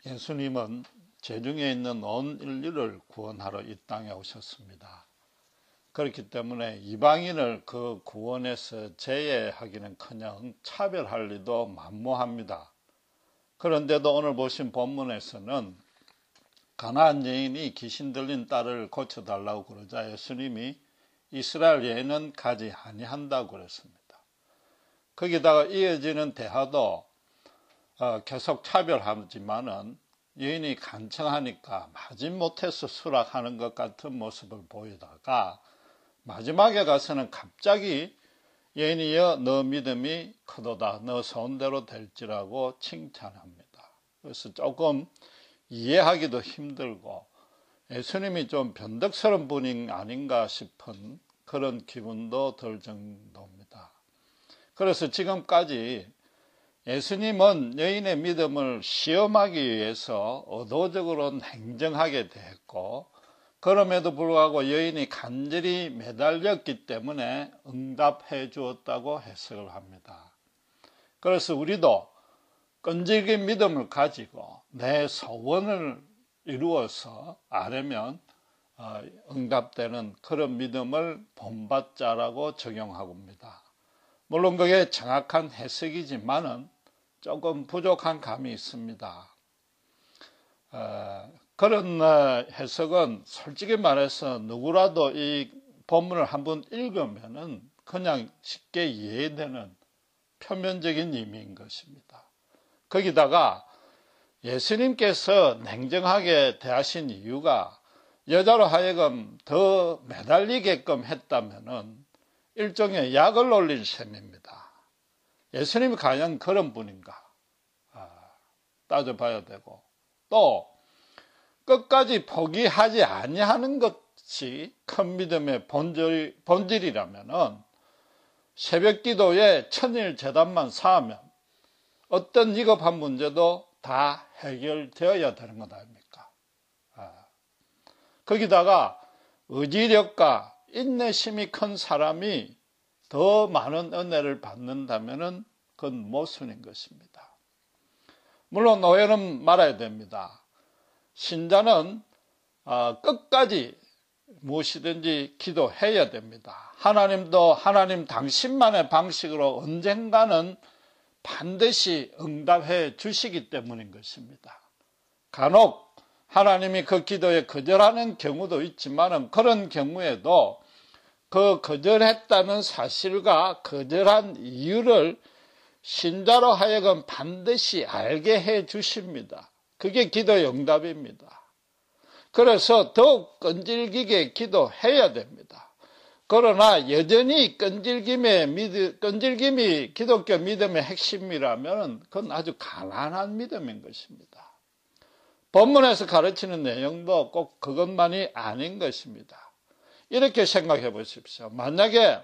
예수님은 죄중에 있는 온 인류를 구원하러 이 땅에 오셨습니다. 그렇기 때문에 이방인을 그 구원에서 제외하기는커녕 차별할 리도 만무합니다. 그런데도 오늘 보신 본문에서는 가나안 여인이 귀신 들린 딸을 고쳐달라고 그러자 예수님이 이스라엘 여인은 가지 아니한다고 그랬습니다. 거기다가 이어지는 대화도 계속 차별하지만은 여인이 간청하니까 마지못해서 수락하는 것 같은 모습을 보이다가 마지막에 가서는 갑자기 여인이여 너 믿음이 크도다 너 소원대로 될지라고 칭찬합니다. 그래서 조금 이해하기도 힘들고 예수님이 좀 변덕스러운 분이 아닌가 싶은 그런 기분도 들 정도입니다. 그래서 지금까지 예수님은 여인의 믿음을 시험하기 위해서 의도적으로 냉정하게 대했고 그럼에도 불구하고 여인이 간절히 매달렸기 때문에 응답해 주었다고 해석을 합니다. 그래서 우리도 끈질긴 믿음을 가지고 내 소원을 이루어서 아뢰면 응답되는 그런 믿음을 본받자라고 적용하고 있습니다. 물론 그게 정확한 해석이지만은 조금 부족한 감이 있습니다. 그런 해석은 솔직히 말해서 누구라도 이 본문을 한번 읽으면은 그냥 쉽게 이해되는 표면적인 의미인 것입니다. 거기다가 예수님께서 냉정하게 대하신 이유가 여자로 하여금 더 매달리게끔 했다면은 일종의 약을 올린 셈입니다. 예수님이 과연 그런 분인가 따져봐야 되고 또 끝까지 포기하지 아니하는 것이 큰 믿음의 본질이라면은 새벽 기도에 천일 제단만 쌓으면 어떤 위급한 문제도 다 해결되어야 되는 것 아닙니까? 거기다가 의지력과 인내심이 큰 사람이 더 많은 은혜를 받는다면 그건 모순인 것입니다. 물론 오해는 말아야 됩니다. 신자는 끝까지 무엇이든지 기도해야 됩니다. 하나님도 하나님 당신만의 방식으로 언젠가는 반드시 응답해 주시기 때문인 것입니다. 간혹 하나님이 그 기도에 거절하는 경우도 있지만 그런 경우에도 그 거절했다는 사실과 거절한 이유를 신자로 하여금 반드시 알게 해 주십니다. 그게 기도의 응답입니다. 그래서 더욱 끈질기게 기도해야 됩니다. 그러나 여전히 끈질김이 기독교 믿음의 핵심이라면 그건 아주 가난한 믿음인 것입니다. 본문에서 가르치는 내용도 꼭 그것만이 아닌 것입니다. 이렇게 생각해 보십시오. 만약에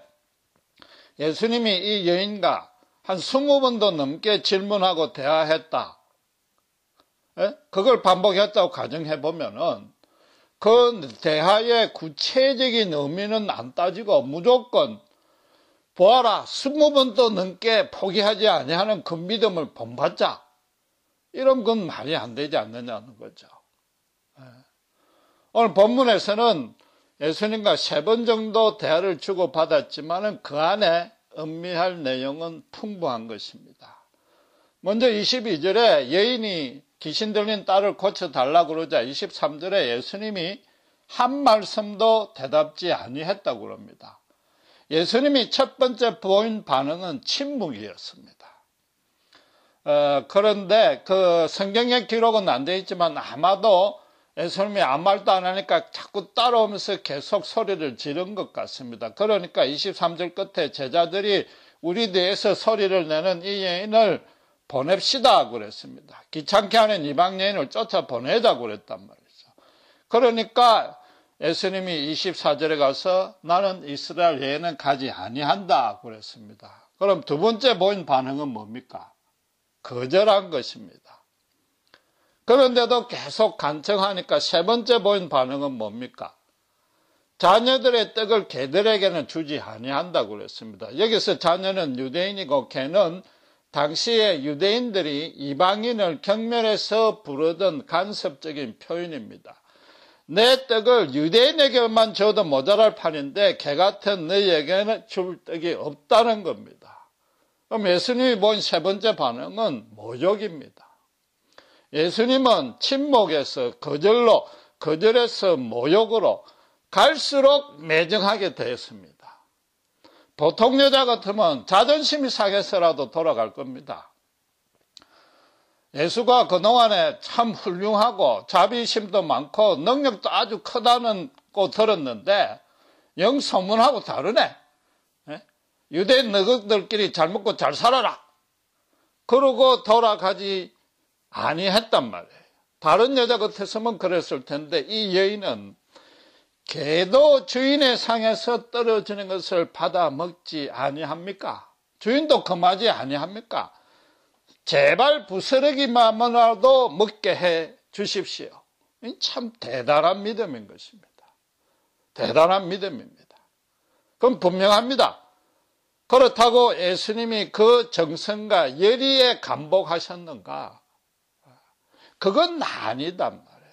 예수님이 이 여인과 한 20번도 넘게 질문하고 대화했다. 그걸 반복했다고 가정해 보면은 그 대화의 구체적인 의미는 안 따지고 무조건 보아라 20번도 넘게 포기하지 아니하는 그 믿음을 본받자. 이런 건 말이 안 되지 않느냐는 거죠. 오늘 본문에서는 예수님과 3번 정도 대화를 주고받았지만 그 안에 음미할 내용은 풍부한 것입니다. 먼저 22절에 여인이 귀신 들린 딸을 고쳐달라고 그러자 23절에 예수님이 한 말씀도 대답지 아니했다고 그럽니다. 예수님이 첫 번째 보인 반응은 침묵이었습니다. 그런데 그 성경의 기록은 안 되어 있지만 아마도 예수님이 아무 말도 안 하니까 자꾸 따라오면서 계속 소리를 지른 것 같습니다. 그러니까 23절 끝에 제자들이 우리 뒤에서 소리를 내는 이 여인을 보냅시다 그랬습니다. 귀찮게 하는 이방 여인을 쫓아보내자고 그랬단 말이죠. 그러니까 예수님이 24절에 가서 나는 이스라엘 여인은 가지 아니한다 그랬습니다. 그럼 두 번째 보인 반응은 뭡니까? 거절한 것입니다. 그런데도 계속 간청하니까 세 번째 보인 반응은 뭡니까? 자녀들의 떡을 개들에게는 주지 아니한다고 그랬습니다. 여기서 자녀는 유대인이고 개는 당시에 유대인들이 이방인을 경멸해서 부르던 간섭적인 표현입니다. 내 떡을 유대인에게만 줘도 모자랄 판인데 개 같은 너희에게는 줄 떡이 없다는 겁니다. 그럼 예수님이 본 세 번째 반응은 모욕입니다. 예수님은 침묵에서 거절로, 거절에서 모욕으로 갈수록 매정하게 되었습니다. 보통 여자 같으면 자존심이 상해서라도 돌아갈 겁니다. 예수가 그동안에 참 훌륭하고 자비심도 많고 능력도 아주 크다는 거 들었는데 영 소문하고 다르네. 유대인 너희들끼리 잘 먹고 잘 살아라. 그러고 돌아가지 아니했단 말이에요. 다른 여자 같았으면 그랬을 텐데 이 여인은 개도 주인의 상에서 떨어지는 것을 받아 먹지 아니합니까? 주인도 금하지 아니합니까? 제발 부스러기만이라도 먹게 해 주십시오. 참 대단한 믿음인 것입니다. 대단한 믿음입니다. 그럼 분명합니다. 그렇다고 예수님이 그 정성과 열의에 감복하셨는가? 그건 아니단 말이에요.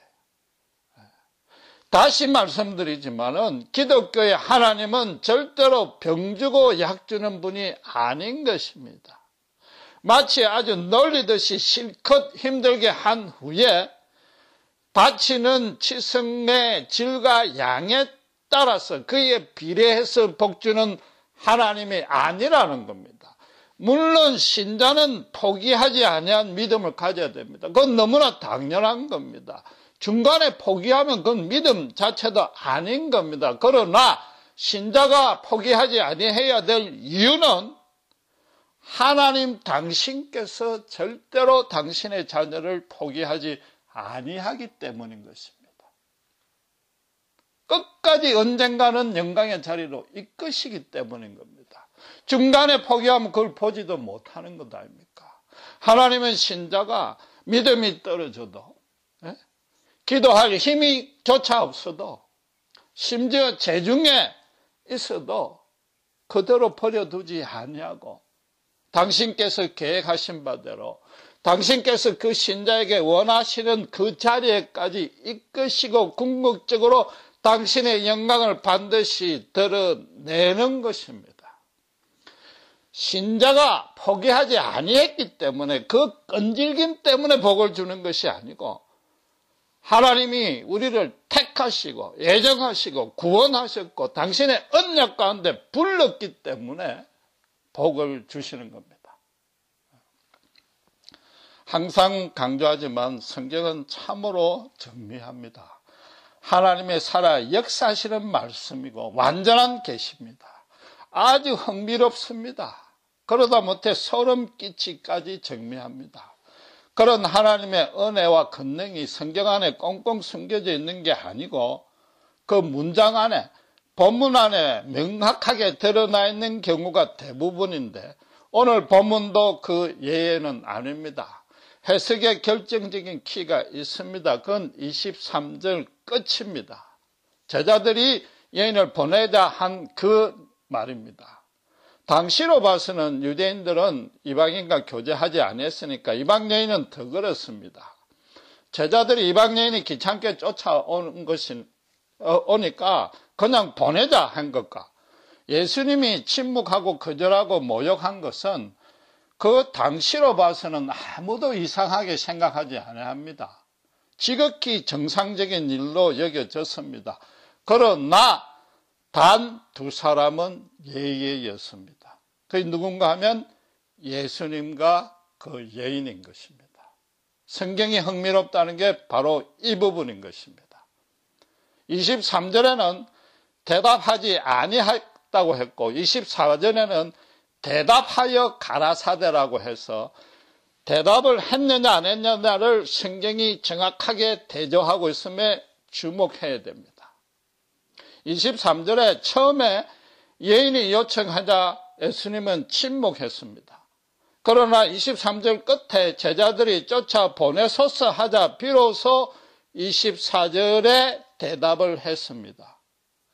다시 말씀드리지만은 기독교의 하나님은 절대로 병주고 약주는 분이 아닌 것입니다. 마치 아주 놀리듯이 실컷 힘들게 한 후에 바치는 치성의 질과 양에 따라서 그에 비례해서 복주는 하나님이 아니라는 겁니다. 물론 신자는 포기하지 아니한 믿음을 가져야 됩니다. 그건 너무나 당연한 겁니다. 중간에 포기하면 그건 믿음 자체도 아닌 겁니다. 그러나 신자가 포기하지 아니해야 될 이유는 하나님 당신께서 절대로 당신의 자녀를 포기하지 아니하기 때문인 것입니다. 끝까지 언젠가는 영광의 자리로 이끄시기 때문인 겁니다. 중간에 포기하면 그걸 보지도 못하는 것 아닙니까? 하나님은 신자가 믿음이 떨어져도 기도할 힘이 조차 없어도 심지어 재중에 있어도 그대로 버려두지 아니하고 당신께서 계획하신 바대로 당신께서 그 신자에게 원하시는 그 자리에까지 이끄시고 궁극적으로 당신의 영광을 반드시 드러내는 것입니다. 신자가 포기하지 아니했기 때문에 그 끈질김 때문에 복을 주는 것이 아니고 하나님이 우리를 택하시고 예정하시고 구원하셨고 당신의 언약 가운데 불렀기 때문에 복을 주시는 겁니다. 항상 강조하지만 성경은 참으로 정밀합니다. 하나님의 살아 역사하시는 말씀이고 완전한 계시입니다. 아주 흥미롭습니다. 그러다 못해 소름 끼치기까지 정밀합니다. 그런 하나님의 은혜와 권능이 성경 안에 꽁꽁 숨겨져 있는 게 아니고 그 문장 안에 본문 안에 명확하게 드러나 있는 경우가 대부분인데 오늘 본문도 그 예외는 아닙니다. 해석에 결정적인 키가 있습니다. 그건 23절 끝입니다. 제자들이 여인을 보내자 한 그 말입니다. 당시로 봐서는 유대인들은 이방인과 교제하지 않았으니까 이방 여인은 더 그렇습니다. 제자들이 이방 여인이 귀찮게 쫓아오는 것이 오니까 그냥 보내자 한 것과 예수님이 침묵하고 거절하고 모욕한 것은 그 당시로 봐서는 아무도 이상하게 생각하지 않아합니다. 지극히 정상적인 일로 여겨졌습니다. 그러나 단 두 사람은 예외였습니다. 그게 누군가 하면 예수님과 그 여인인 것입니다. 성경이 흥미롭다는 게 바로 이 부분인 것입니다. 23절에는 대답하지 아니했다고 했고 24절에는 대답하여 가라사대라고 해서 대답을 했느냐 안 했느냐를 성경이 정확하게 대조하고 있음에 주목해야 됩니다. 23절에 처음에 여인이 요청하자 예수님은 침묵했습니다. 그러나 23절 끝에 제자들이 쫓아 보내소서 하자 비로소 24절에 대답을 했습니다.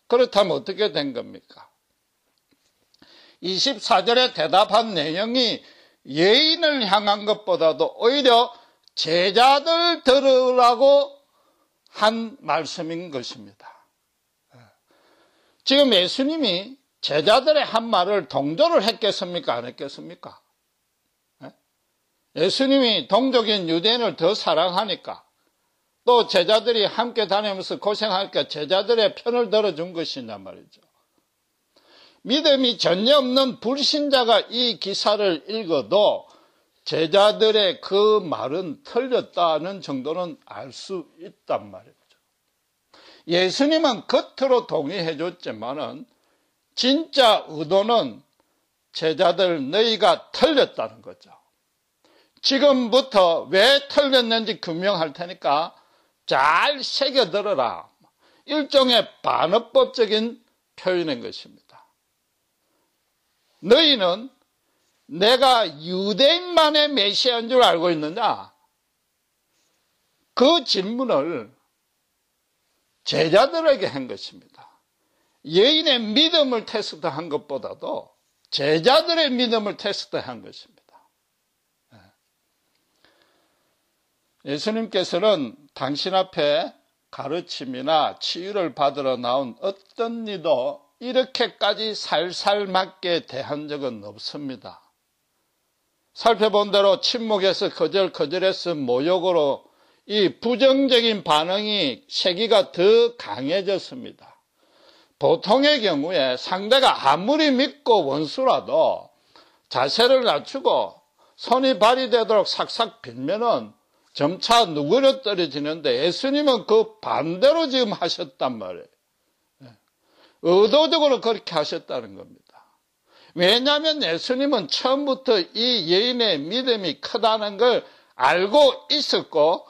그렇다면 어떻게 된 겁니까? 24절에 대답한 내용이 여인을 향한 것보다도 오히려 제자들 들으라고 한 말씀인 것입니다. 지금 예수님이 제자들의 한 말을 동조를 했겠습니까? 안 했겠습니까? 예수님이 동족인 유대인을 더 사랑하니까, 또 제자들이 함께 다니면서 고생하니까 제자들의 편을 들어준 것이냐 말이죠. 믿음이 전혀 없는 불신자가 이 기사를 읽어도 제자들의 그 말은 틀렸다는 정도는 알 수 있단 말이죠. 예수님은 겉으로 동의해 줬지만은 진짜 의도는 제자들 너희가 틀렸다는 거죠. 지금부터 왜 틀렸는지 규명할 테니까 잘 새겨들어라. 일종의 반어법적인 표현인 것입니다. 너희는 내가 유대인만의 메시아인 줄 알고 있느냐? 그 질문을 제자들에게 한 것입니다. 여인의 믿음을 테스트한 것보다도 제자들의 믿음을 테스트한 것입니다. 예수님께서는 당신 앞에 가르침이나 치유를 받으러 나온 어떤 이도 이렇게까지 살살 맞게 대한 적은 없습니다. 살펴본 대로 침묵에서 거절거절해서 모욕으로 이 부정적인 반응이 세기가 더 강해졌습니다. 보통의 경우에 상대가 아무리 믿고 원수라도 자세를 낮추고 손이 발이 되도록 삭삭 빌면은 점차 누그러뜨려지는데 예수님은 그 반대로 지금 하셨단 말이에요. 의도적으로 그렇게 하셨다는 겁니다. 왜냐하면 예수님은 처음부터 이 여인의 믿음이 크다는 걸 알고 있었고,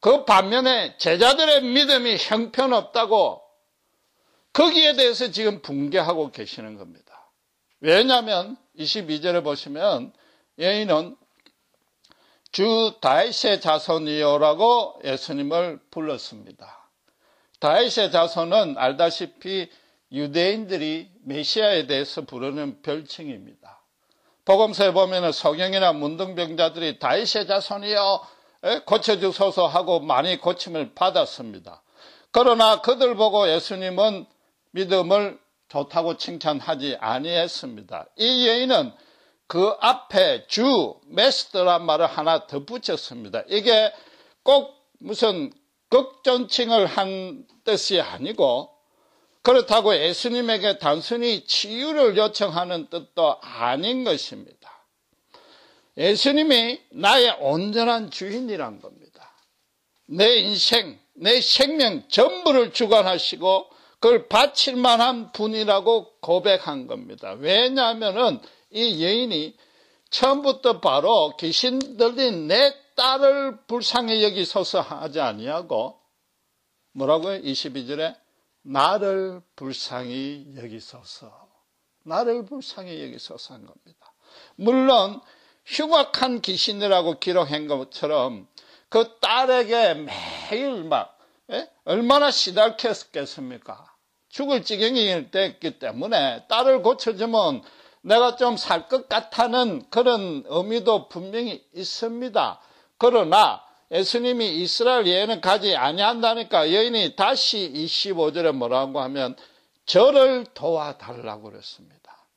그 반면에 제자들의 믿음이 형편없다고 거기에 대해서 지금 붕괴하고 계시는 겁니다. 왜냐하면 22절에 보시면 여인은 주 다윗의 자손이요라고 예수님을 불렀습니다. 다윗의 자손은 알다시피 유대인들이 메시아에 대해서 부르는 별칭입니다. 복음서에 보면 소경이나 문둥병자들이 다윗의 자손이요 고쳐주소서 하고 많이 고침을 받았습니다. 그러나 그들 보고 예수님은 믿음을 좋다고 칭찬하지 아니했습니다. 이 여인은 그 앞에 주, 메스터란 말을 하나 더 붙였습니다. 이게 꼭 무슨 극존칭을 한 뜻이 아니고, 그렇다고 예수님에게 단순히 치유를 요청하는 뜻도 아닌 것입니다. 예수님이 나의 온전한 주인이란 겁니다. 내 인생, 내 생명 전부를 주관하시고 그걸 바칠 만한 분이라고 고백한 겁니다. 왜냐하면은 이 여인이 처음부터 바로 귀신 들린 내 딸을 불쌍히 여기소서 하지 아니하고 뭐라고요? 22절에 나를 불쌍히 여기소서, 나를 불쌍히 여기소서 한 겁니다. 물론 흉악한 귀신이라고 기록한 것처럼 그 딸에게 매일 막 얼마나 시달켰겠습니까? 죽을 지경이 됐기 때문에 딸을 고쳐주면 내가 좀 살 것 같다는 그런 의미도 분명히 있습니다. 그러나 예수님이 이스라엘 예언을 가지 아니한다니까 여인이 다시 25절에 뭐라고 하면 저를 도와달라고 그랬습니다.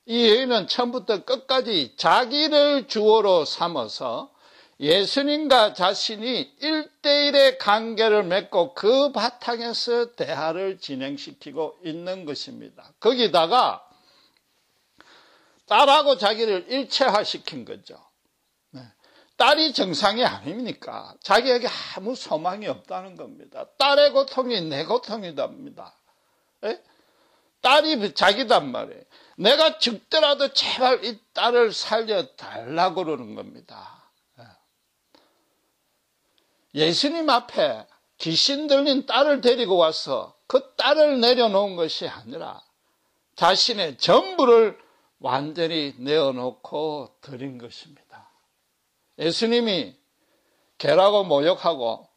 이 여인은 처음부터 끝까지 자기를 주어로 삼아서 예수님과 자신이 1대1의 관계를 맺고 그 바탕에서 대화를 진행시키고 있는 것입니다. 거기다가 딸하고 자기를 일체화시킨 거죠. 딸이 정상이 아닙니까? 자기에게 아무 소망이 없다는 겁니다. 딸의 고통이 내 고통이답니다. 딸이 자기단 말이에요. 내가 죽더라도 제발 이 딸을 살려달라고 그러는 겁니다. 예수님 앞에 귀신 들린 딸을 데리고 와서 그 딸을 내려놓은 것이 아니라 자신의 전부를 완전히 내어놓고 드린 것입니다. 예수님이 개라고 모욕하고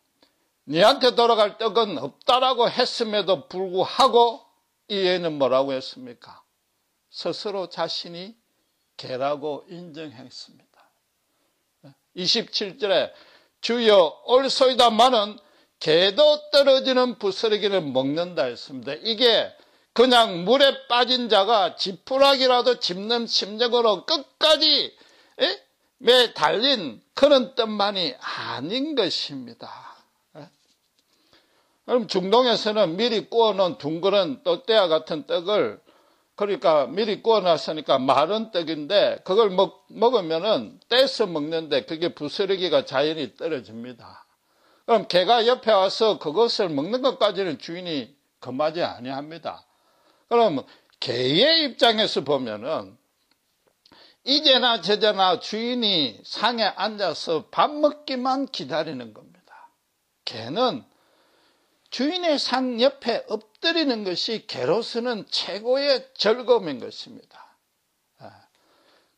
니한테 돌아갈 떡은 없다라고 했음에도 불구하고 이 여인은 뭐라고 했습니까? 스스로 자신이 개라고 인정했습니다. 27절에 주여 올소이다마는 개도 떨어지는 부스러기를 먹는다 했습니다. 이게 그냥 물에 빠진 자가 지푸라기라도 짚는 심정으로 끝까지 매 달린 그런 뜻만이 아닌 것입니다. 그럼 중동에서는 미리 구워놓은 둥그런 또띠아 같은 떡을, 그러니까 미리 구워놨으니까 마른 떡인데 그걸 먹으면은 떼서 먹는데 그게 부스러기가 자연히 떨어집니다. 그럼 개가 옆에 와서 그것을 먹는 것까지는 주인이 금하지 아니합니다. 그럼 개의 입장에서 보면은 이제나 저제나 주인이 상에 앉아서 밥 먹기만 기다리는 겁니다. 개는 주인의 상 옆에 엎드리는 것이 개로서는 최고의 즐거움인 것입니다.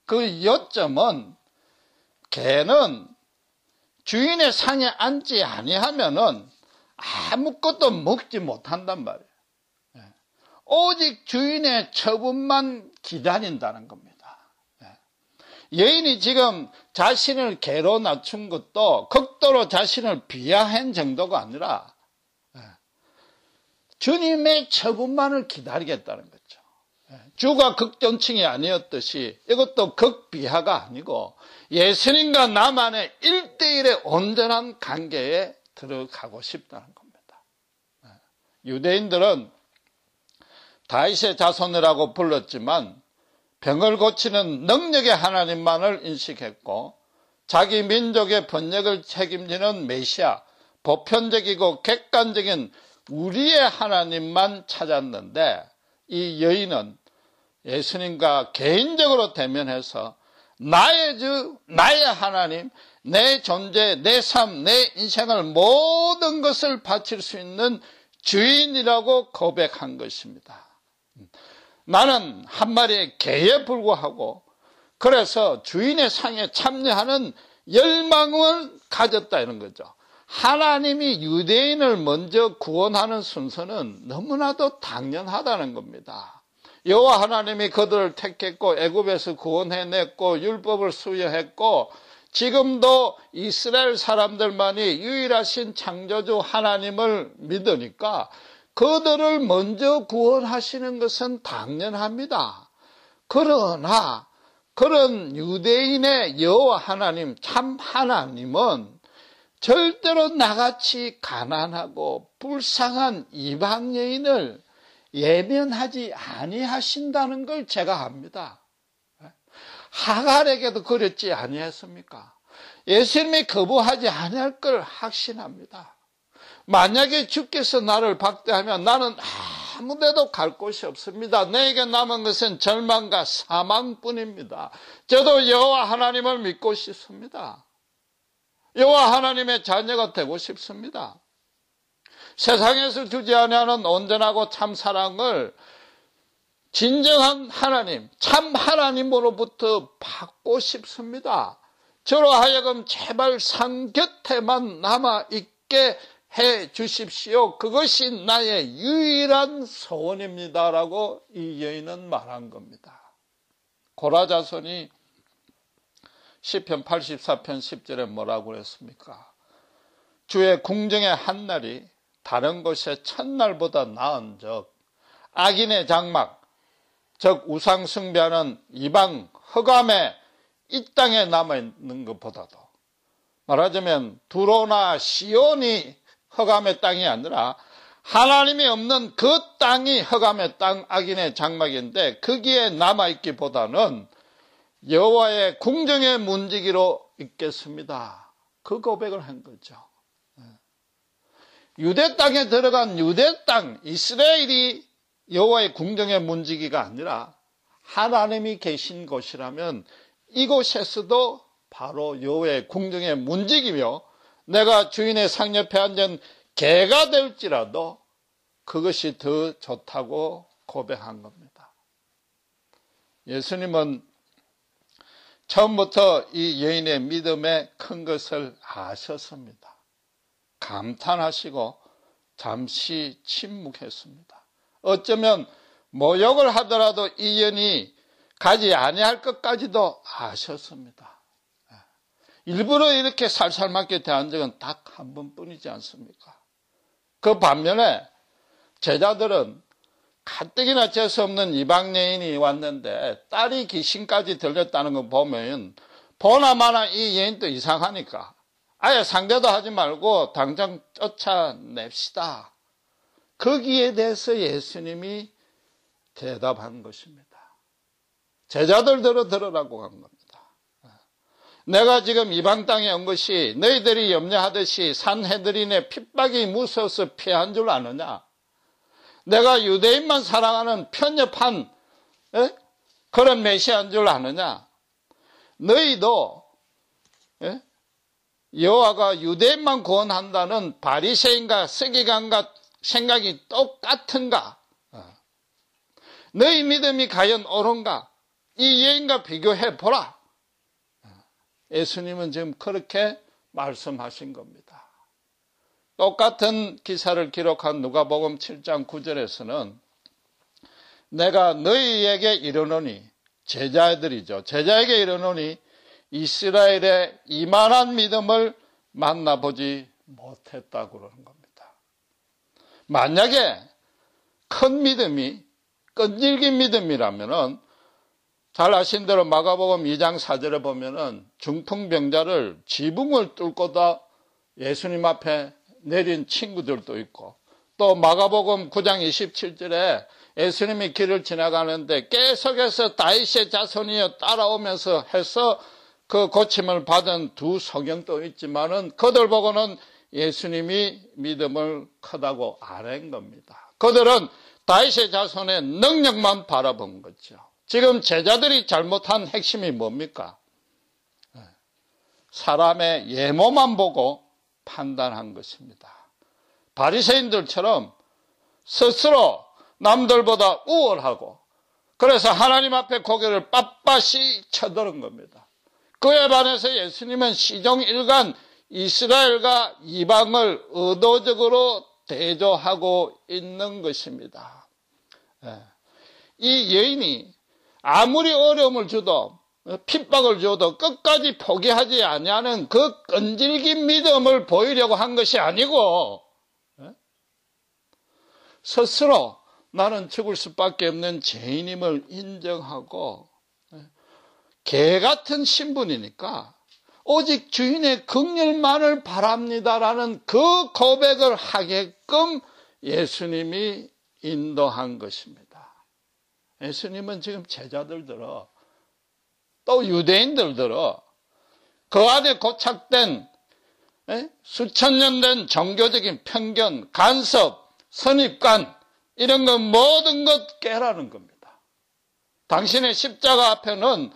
그 요점은 개는 주인의 상에 앉지 아니하면은 아무것도 먹지 못한단 말이에요. 오직 주인의 처분만 기다린다는 겁니다. 여인이 지금 자신을 개로 낮춘 것도 극도로 자신을 비하한 정도가 아니라 주님의 처분만을 기다리겠다는 거죠. 주가 극존칭이 아니었듯이 이것도 극비하가 아니고 예수님과 나만의 1대1의 온전한 관계에 들어가고 싶다는 겁니다. 유대인들은 다윗의 자손이라고 불렀지만 병을 고치는 능력의 하나님만을 인식했고 자기 민족의 번역을 책임지는 메시아, 보편적이고 객관적인 우리의 하나님만 찾았는데 이 여인은 예수님과 개인적으로 대면해서 나의 주, 나의 하나님, 내 존재, 내 삶, 내 인생을 모든 것을 바칠 수 있는 주인이라고 고백한 것입니다. 나는 한 마리의 개에 불과하고 그래서 주인의 상에 참여하는 열망을 가졌다 이런 거죠. 하나님이 유대인을 먼저 구원하는 순서는 너무나도 당연하다는 겁니다. 여호와 하나님이 그들을 택했고 애굽에서 구원해냈고 율법을 수여했고 지금도 이스라엘 사람들만이 유일하신 창조주 하나님을 믿으니까 그들을 먼저 구원하시는 것은 당연합니다. 그러나 그런 유대인의 여호와 하나님, 참 하나님은 절대로 나같이 가난하고 불쌍한 이방 여인을 예면하지 아니하신다는 걸 제가 압니다. 하갈에게도 그랬지 아니했습니까? 예수님이 거부하지 아니할 걸 확신합니다. 만약에 주께서 나를 박대하면 나는 아무 데도 갈 곳이 없습니다. 내게 남은 것은 절망과 사망뿐입니다. 저도 여호와 하나님을 믿고 싶습니다. 여호와 하나님의 자녀가 되고 싶습니다. 세상에서 주지 아니하는 온전하고 참 사랑을 진정한 하나님, 참 하나님으로부터 받고 싶습니다. 저로 하여금 제발 상 곁에만 남아있게 해 주십시오. 그것이 나의 유일한 소원입니다라고 이 여인은 말한 겁니다. 고라 자손이 시편 84편 10절에 뭐라고 그랬습니까? 주의 궁정의 한 날이 다른 곳의 첫날보다 나은 적 악인의 장막 즉 우상 숭배하는 이방 흑암에 이 땅에 남아있는 것보다도 말하자면 두로나 시온이 흑암의 땅이 아니라 하나님이 없는 그 땅이 흑암의 땅 악인의 장막인데 거기에 남아있기보다는 여호와의 궁정의 문지기로 있겠습니다. 그 고백을 한 거죠. 유대 땅에 들어간 유대 땅 이스라엘이 여호와의 궁정의 문지기가 아니라 하나님이 계신 곳이라면 이곳에서도 바로 여호와의 궁정의 문지기며 내가 주인의 상 옆에 앉은 개가 될지라도 그것이 더 좋다고 고백한 겁니다. 예수님은 처음부터 이 여인의 믿음에 큰 것을 아셨습니다. 감탄하시고 잠시 침묵했습니다. 어쩌면 모욕을 하더라도 이 여인이 가지 아니할 것까지도 아셨습니다. 일부러 이렇게 살살맞게 대한 적은 딱 한 번뿐이지 않습니까? 그 반면에 제자들은 가뜩이나 재수없는 이방 여인이 왔는데 딸이 귀신까지 들렸다는 거 보면 보나마나 이 여인도 이상하니까 아예 상대도 하지 말고 당장 쫓아냅시다. 거기에 대해서 예수님이 대답한 것입니다. 제자들대로 들으라고 한 겁니다. 내가 지금 이방 땅에 온 것이 너희들이 염려하듯이 산헤드린의 핍박이 무서워서 피한 줄 아느냐? 내가 유대인만 사랑하는 편협한 그런 메시아인 줄 아느냐? 너희도 여호와가 유대인만 구원한다는 바리새인과 서기관과 생각이 똑같은가? 너희 믿음이 과연 옳은가? 이 여인과 비교해 보라. 예수님은 지금 그렇게 말씀하신 겁니다. 똑같은 기사를 기록한 누가복음 7장 9절에서는 내가 너희에게 이르노니, 제자들이죠. 제자에게 이르노니 이스라엘의 이만한 믿음을 만나보지 못했다고 그러는 겁니다. 만약에 큰 믿음이 끈질긴 믿음이라면은 잘 아신 대로 마가복음 2장 4절에 보면은 중풍병자를 지붕을 뚫고다 예수님 앞에 내린 친구들도 있고, 또 마가복음 9장 27절에 예수님이 길을 지나가는데 계속해서 다윗의 자손이여 따라오면서 해서 그 고침을 받은 두 소경도 있지만은 그들 보고는 예수님이 믿음을 크다고 안 한 겁니다. 그들은 다윗의 자손의 능력만 바라본 거죠. 지금 제자들이 잘못한 핵심이 뭡니까? 사람의 예모만 보고 판단한 것입니다. 바리새인들처럼 스스로 남들보다 우월하고 그래서 하나님 앞에 고개를 빳빳이 쳐드는 겁니다. 그에 반해서 예수님은 시종일관 이스라엘과 이방을 의도적으로 대조하고 있는 것입니다. 이 여인이 아무리 어려움을 줘도 핍박을 줘도 끝까지 포기하지 아니하는 그 끈질긴 믿음을 보이려고 한 것이 아니고 스스로 나는 죽을 수밖에 없는 죄인임을 인정하고 개 같은 신분이니까 오직 주인의 긍휼만을 바랍니다라는 그 고백을 하게끔 예수님이 인도한 것입니다. 예수님은 지금 제자들 들어 또 유대인들 들어 그 안에 고착된 수천 년 된 종교적인 편견, 간섭, 선입관 이런 것 모든 것 깨라는 겁니다. 당신의 십자가 앞에는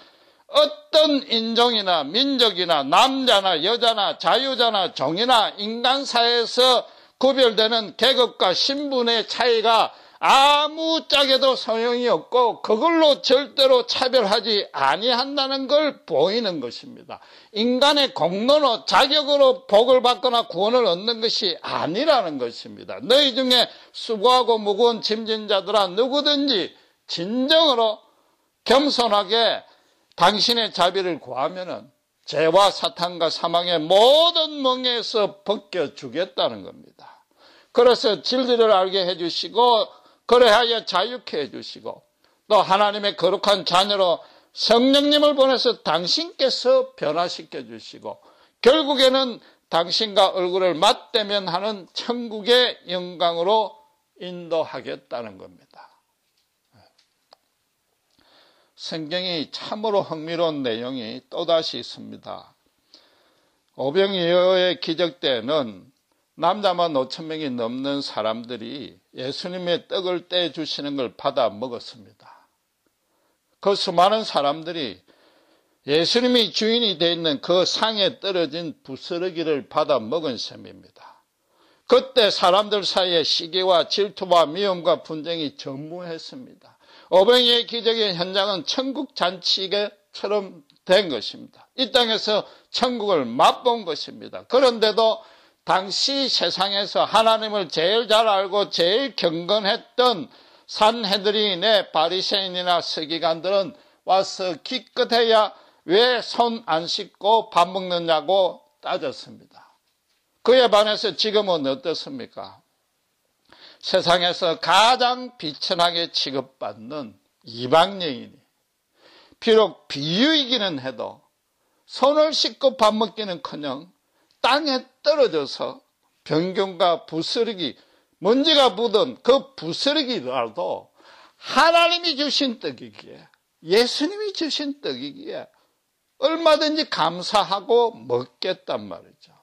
어떤 인종이나 민족이나 남자나 여자나 자유자나 종이나 인간사회에서 구별되는 계급과 신분의 차이가 아무짝에도 소용이 없고 그걸로 절대로 차별하지 아니한다는 걸 보이는 것입니다. 인간의 공로로 자격으로 복을 받거나 구원을 얻는 것이 아니라는 것입니다. 너희 중에 수고하고 무거운 짐진 자들아 누구든지 진정으로 겸손하게 당신의 자비를 구하면은 죄와 사탄과 사망의 모든 멍에서 벗겨주겠다는 겁니다. 그래서 진리를 알게 해주시고 그래야 자유케 해주시고 또 하나님의 거룩한 자녀로 성령님을 보내서 당신께서 변화시켜 주시고 결국에는 당신과 얼굴을 맞대면 하는 천국의 영광으로 인도하겠다는 겁니다. 성경이 참으로 흥미로운 내용이 또다시 있습니다. 오병이어의 기적 때에는 남자만 5,000명이 넘는 사람들이 예수님의 떡을 떼주시는 걸 받아 먹었습니다. 그 수많은 사람들이 예수님이 주인이 되어 있는 그 상에 떨어진 부스러기를 받아 먹은 셈입니다. 그때 사람들 사이에 시기와 질투와 미움과 분쟁이 전무했습니다. 오병이의 기적의 현장은 천국 잔치처럼 된 것입니다. 이 땅에서 천국을 맛본 것입니다. 그런데도 당시 세상에서 하나님을 제일 잘 알고 제일 경건했던 산헤드린의 바리새인이나 서기관들은 와서 기껏해야 왜 손 안 씻고 밥 먹느냐고 따졌습니다. 그에 반해서 지금은 어떻습니까? 세상에서 가장 비천하게 취급받는 이방 여인이 비록 비유이기는 해도 손을 씻고 밥 먹기는커녕 땅에 떨어져서 병균과 부스러기, 먼지가 묻은 그 부스러기라도 하나님이 주신 떡이기에, 예수님이 주신 떡이기에 얼마든지 감사하고 먹겠단 말이죠.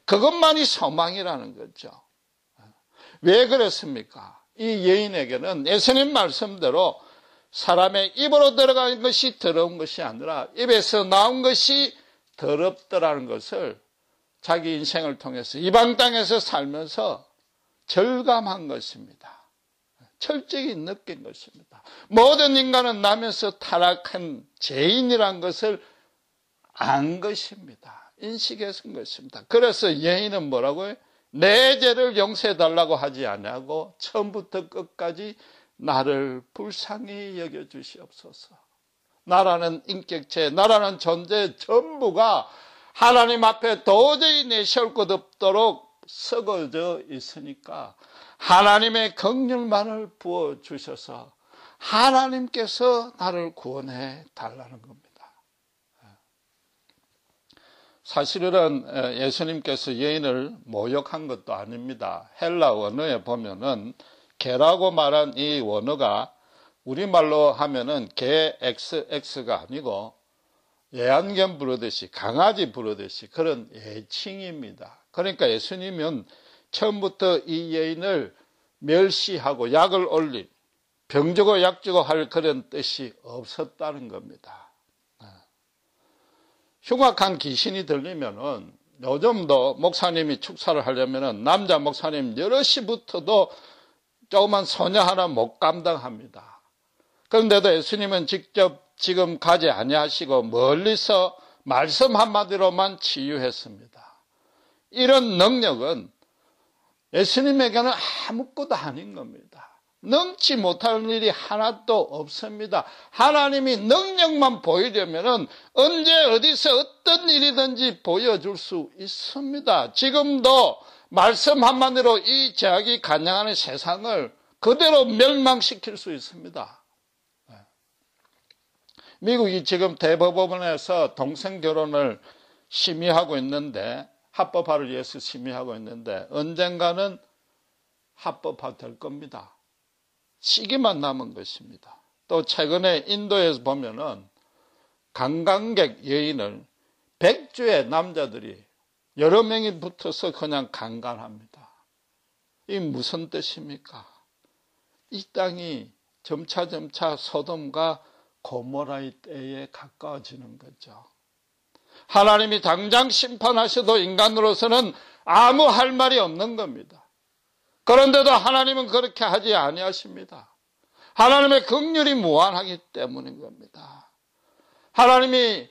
그것만이 소망이라는 거죠. 왜 그렇습니까? 이 여인에게는 예수님 말씀대로 사람의 입으로 들어간 것이 더러운 것이 아니라 입에서 나온 것이 더럽더라는 것을 자기 인생을 통해서 이방 땅에서 살면서 절감한 것입니다. 철저히 느낀 것입니다. 모든 인간은 나면서 타락한 죄인이란 것을 안 것입니다. 인식했은 것입니다. 그래서 여인은 뭐라고요? 내 죄를 용서해달라고 하지 아니하고 처음부터 끝까지 나를 불쌍히 여겨주시옵소서. 나라는 인격체, 나라는 존재 전부가 하나님 앞에 도저히 내세울 것 없도록 썩어져 있으니까 하나님의 긍휼만을 부어주셔서 하나님께서 나를 구원해 달라는 겁니다. 사실은 예수님께서 여인을 모욕한 것도 아닙니다. 헬라 원어에 보면은 개라고 말한 이 원어가 우리말로 하면은 개 XX가 아니고 애완견 부르듯이 강아지 부르듯이 그런 애칭입니다. 그러니까 예수님은 처음부터 이 여인을 멸시하고 약을 올린 병주고 약주고 할 그런 뜻이 없었다는 겁니다. 흉악한 귀신이 들리면은 요즘도 목사님이 축사를 하려면은 남자 목사님 여럿이 붙어도 조그만 소녀 하나 못 감당합니다. 그런데도 예수님은 직접 지금 가지 아니하시고 멀리서 말씀 한마디로만 치유했습니다. 이런 능력은 예수님에게는 아무것도 아닌 겁니다. 능치 못할 일이 하나도 없습니다. 하나님이 능력만 보이려면 언제 어디서 어떤 일이든지 보여줄 수 있습니다. 지금도 말씀 한마디로 이 죄악이 간영하는 세상을 그대로 멸망시킬 수 있습니다. 미국이 지금 대법원에서 동성 결혼을 심의하고 있는데, 합법화를 위해서 심의하고 있는데 언젠가는 합법화될 겁니다. 시기만 남은 것입니다. 또 최근에 인도에서 보면은 관광객 여인을 100주의 남자들이 여러 명이 붙어서 그냥 강간합니다. 이게 무슨 뜻입니까? 이 땅이 점차 소돔과 고모라의 때에 가까워지는 거죠. 하나님이 당장 심판하셔도 인간으로서는 아무 할 말이 없는 겁니다. 그런데도 하나님은 그렇게 하지 아니하십니다. 하나님의 긍휼이 무한하기 때문인 겁니다. 하나님이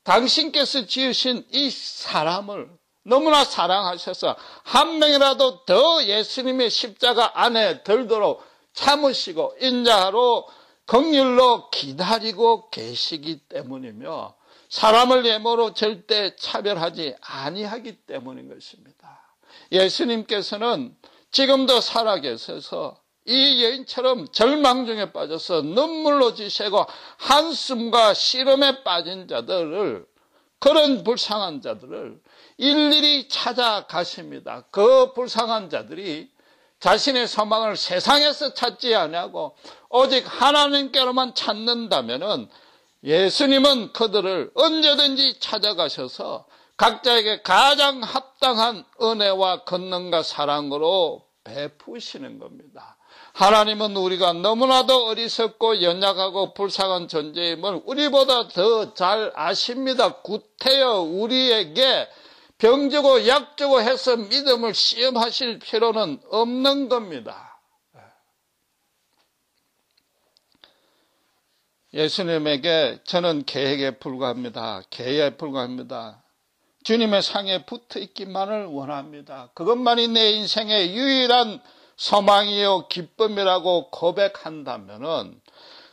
당신께서 지으신 이 사람을 너무나 사랑하셔서 한 명이라도 더 예수님의 십자가 안에 들도록 참으시고 인자로 긍휼로 기다리고 계시기 때문이며 사람을 외모로 절대 차별하지 아니하기 때문인 것입니다. 예수님께서는 지금도 살아계셔서 이 여인처럼 절망 중에 빠져서 눈물로 지새고 한숨과 시름에 빠진 자들을, 그런 불쌍한 자들을 일일이 찾아가십니다. 그 불쌍한 자들이 자신의 소망을 세상에서 찾지 아니하고 오직 하나님께로만 찾는다면은 예수님은 그들을 언제든지 찾아가셔서 각자에게 가장 합당한 은혜와 권능과 사랑으로 베푸시는 겁니다. 하나님은 우리가 너무나도 어리석고 연약하고 불쌍한 존재임을 우리보다 더 잘 아십니다. 구태여 우리에게 병주고 약주고 해서 믿음을 시험하실 필요는 없는 겁니다. 예수님에게 저는 개에게 불과합니다. 개에 불과합니다. 주님의 상에 붙어 있기만을 원합니다. 그것만이 내 인생의 유일한 소망이요 기쁨이라고 고백한다면은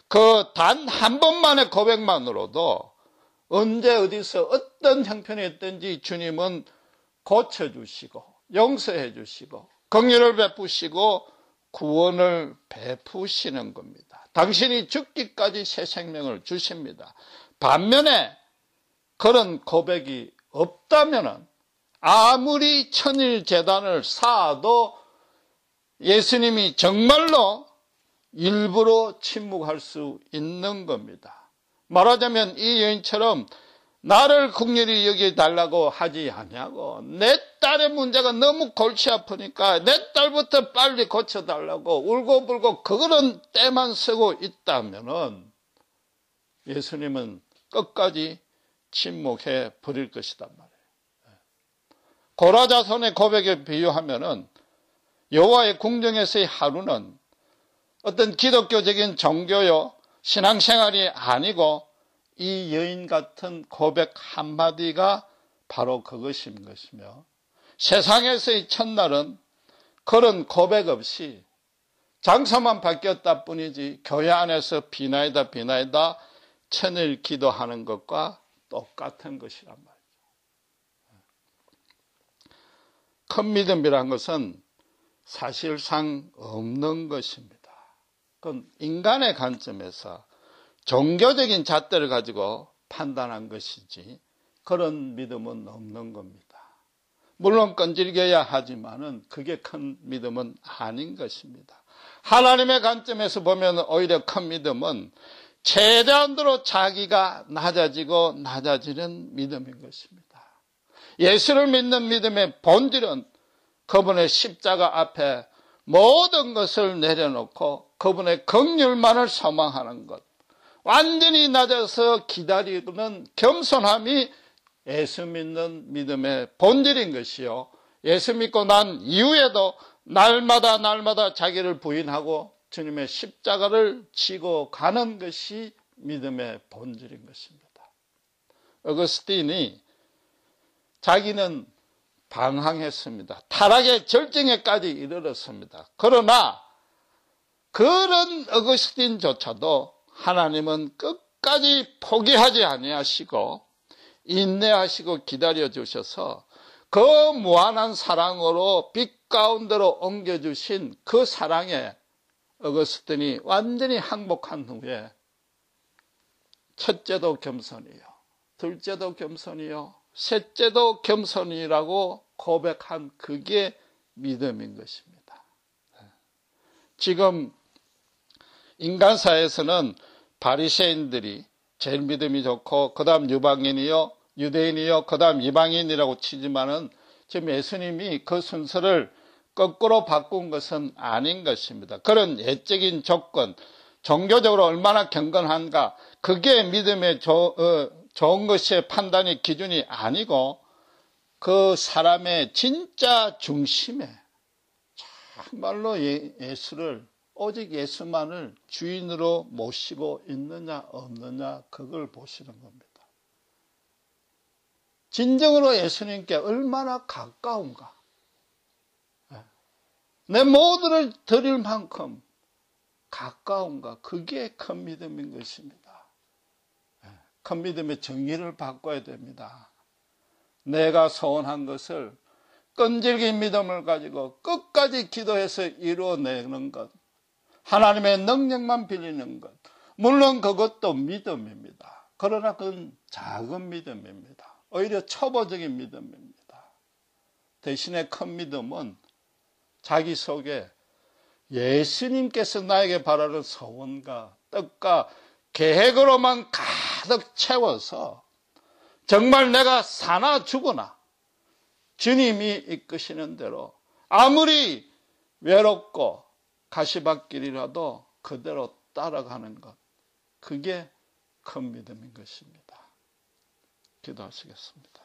그 단 한 번만의 고백만으로도 언제 어디서 어떤 형편이 있든지 주님은 고쳐주시고 용서해 주시고 긍휼을 베푸시고 구원을 베푸시는 겁니다. 당신이 죽기까지 새 생명을 주십니다. 반면에 그런 고백이 없다면 아무리 천일 제단을 쌓아도 예수님이 정말로 일부러 침묵할 수 있는 겁니다. 말하자면 이 여인처럼 나를 긍휼히 여겨달라고 하지 아니하고 내 딸의 문제가 너무 골치 아프니까 내 딸부터 빨리 고쳐달라고 울고불고 그거는 때만 쓰고 있다면은 예수님은 끝까지 침묵해 버릴 것이단 말이에요. 고라자손의 고백에 비유하면은 여호와의 궁정에서의 하루는 어떤 기독교적인 종교요 신앙생활이 아니고 이 여인 같은 고백 한마디가 바로 그것인 것이며 세상에서의 첫날은 그런 고백 없이 장소만 바뀌었다 뿐이지 교회 안에서 비나이다 천일 기도하는 것과 똑같은 것이란 말이죠. 큰 믿음이란 것은 사실상 없는 것입니다. 그건 인간의 관점에서 종교적인 잣대를 가지고 판단한 것이지 그런 믿음은 없는 겁니다. 물론 끈질겨야 하지만은 그게 큰 믿음은 아닌 것입니다. 하나님의 관점에서 보면 오히려 큰 믿음은 최대한으로 자기가 낮아지는 믿음인 것입니다. 예수를 믿는 믿음의 본질은 그분의 십자가 앞에 모든 것을 내려놓고 그분의 긍휼만을 소망하는 것, 완전히 낮아서 기다리는 겸손함이 예수 믿는 믿음의 본질인 것이요. 예수 믿고 난 이후에도 날마다 자기를 부인하고 주님의 십자가를 지고 가는 것이 믿음의 본질인 것입니다. 어거스틴이 자기는 방황했습니다. 타락의 절정에까지 이르렀습니다. 그러나 그런 어거스틴조차도 하나님은 끝까지 포기하지 아니하시고 인내하시고 기다려 주셔서 그 무한한 사랑으로 빛 가운데로 옮겨주신 그 사랑에 어거스틴이 완전히 항복한 후에 첫째도 겸손이요, 둘째도 겸손이요, 셋째도 겸손이라고 고백한 그게 믿음인 것입니다. 지금 인간사에서는 바리새인들이 제일 믿음이 좋고 그 다음 유방인이요, 유대인이요, 그 다음 이방인이라고 치지만은 지금 예수님이 그 순서를 거꾸로 바꾼 것은 아닌 것입니다. 그런 예적인 조건, 종교적으로 얼마나 경건한가, 그게 믿음의 좋은 것의 판단의 기준이 아니고 그 사람의 진짜 중심에 정말로 예수를, 오직 예수만을 주인으로 모시고 있느냐 없느냐, 그걸 보시는 겁니다. 진정으로 예수님께 얼마나 가까운가, 내 모두를 드릴 만큼 가까운가, 그게 큰 믿음인 것입니다. 큰 믿음의 정의를 바꿔야 됩니다. 내가 소원한 것을 끈질긴 믿음을 가지고 끝까지 기도해서 이루어내는 것, 하나님의 능력만 빌리는 것, 물론 그것도 믿음입니다. 그러나 그건 작은 믿음입니다. 오히려 초보적인 믿음입니다. 대신에 큰 믿음은 자기 속에 예수님께서 나에게 바라는 소원과 뜻과 계획으로만 가득 채워서 정말 내가 사나 죽으나 주님이 이끄시는 대로 아무리 외롭고 가시밭길이라도 그대로 따라가는 것, 그게 큰 믿음인 것입니다. 기도하시겠습니다.